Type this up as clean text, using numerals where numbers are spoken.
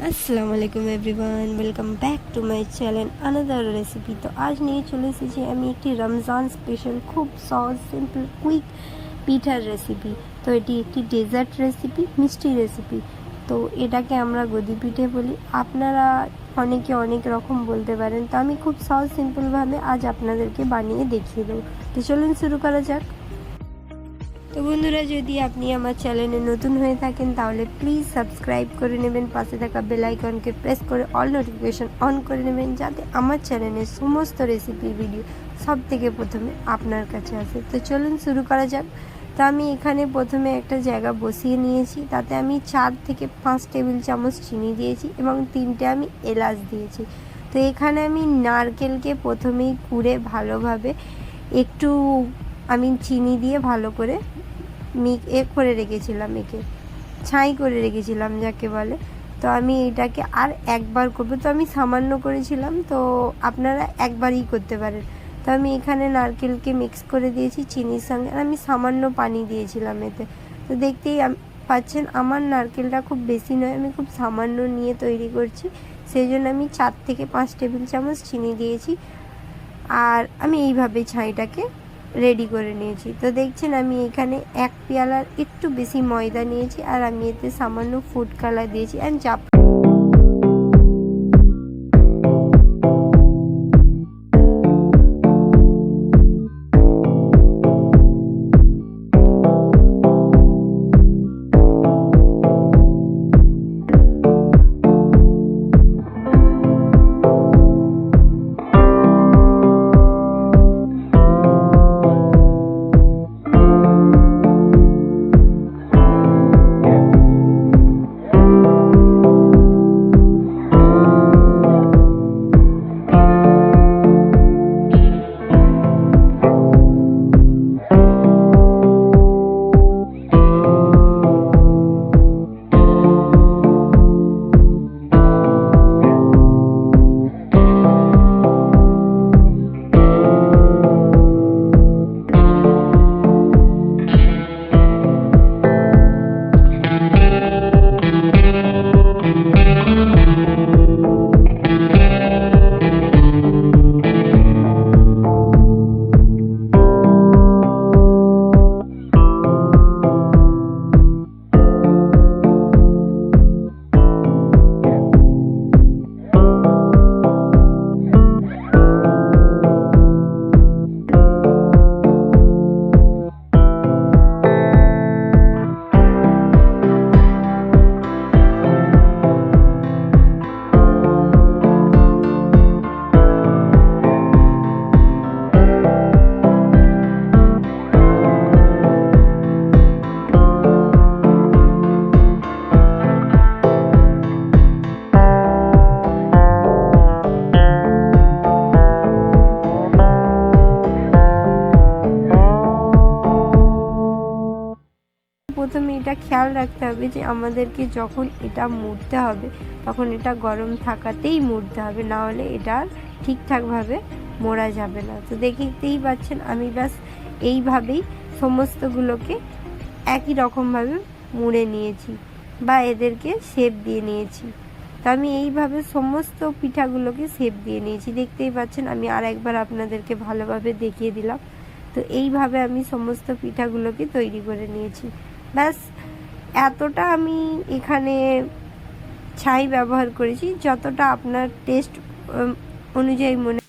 আসসালামু আলাইকুম everyone, welcome back to my channel another recipe. তো আজ নিয়ে চলে এসেছি আমি একটি রমজান স্পেশাল খুব সহজ সিম্পল কুইক পিঠার রেসিপি। তো এটি একটি ডেজার্ট রেসিপি, মিষ্টি রেসিপি। তো এটাকে আমরা গদি পিঠে বলি, আপনারা অনেকে অনেক রকম বলতে পারেন। তো আমি খুব সহজ সিম্পলভাবে আজ আপনাদেরকে বানিয়ে দেখিয়ে দেবো। তো চলুন শুরু করা যাক। তো বন্ধুরা, যদি আপনি আমার চ্যানেলে নতুন হয়ে থাকেন তাহলে প্লিজ সাবস্ক্রাইব করে নেবেন, পাশে থাকা বেল আইকনকে প্রেস করে অল নোটিফিকেশন অন করে নেবেন, যাতে আমার চ্যানেলের সমস্ত রেসিপি ভিডিও সব থেকে প্রথমে আপনার কাছে আসে। তো চলুন শুরু করা যাক। তো আমি এখানে প্রথমে একটা জায়গা বসিয়ে নিয়েছি, তাতে আমি 4 থেকে 5 টেবিল চামচ চিনি দিয়েছি এবং 3টে আমি এলাচ দিয়েছি। তো এখানে আমি নারকেলকে প্রথমেই কুড়ে ভালোভাবে একটু আমি চিনি দিয়ে ভালো করে করে রেখেছিলাম, ছাই করে রেখেছিলাম যাকে বলে। তো আমি এটাকে আর একবার করবো, তো আমি সামান্য করেছিলাম, তো আপনারা একবারই করতে পারেন। তো আমি এখানে নারকেলকে মিক্স করে দিয়েছি চিনির সঙ্গে, আর আমি সামান্য পানি দিয়েছিলাম এতে। তো দেখতেই পাচ্ছেন আমার নারকেলটা খুব বেশি নয়, আমি খুব সামান্য নিয়ে তৈরি করছি, সেই জন্য আমি 4 থেকে 5 টেবিল চামচ চিনি দিয়েছি। আর আমি এইভাবে ছাইটাকে রেডি করে নিয়েছি। তো দেখছেন আমি এখানে 1 পেয়ালার একটু বেশি ময়দা নিয়েছি, আর আমি এতে সামান্য ফুড কালার দিয়েছি অ্যান্ড প্রথমে এটা খেয়াল রাখতে হবে যে আমাদেরকে যখন এটা মুড়তে হবে তখন এটা গরম থাকাতেই মুড়তে হবে, না হলে এটা ঠিকঠাকভাবে মোড়া যাবে না। তো দেখতেই পাচ্ছেন আমি ব্যাস এইভাবেই সমস্তগুলোকে একই রকমভাবে মুড়ে নিয়েছি বা এদেরকে শেপ দিয়ে নিয়েছি। তো আমি এইভাবে সমস্ত পিঠাগুলোকে শেপ দিয়ে নিয়েছি, দেখতেই পাচ্ছেন। আমি আর একবার আপনাদেরকে ভালোভাবে দেখিয়ে দিলাম। তো এইভাবে আমি সমস্ত পিঠাগুলোকে তৈরি করে নিয়েছি। ব্যাস এতটা আমি এখানে ছাই ব্যবহার করেছি, যতটা আপনার টেস্ট অনুযায়ী মনে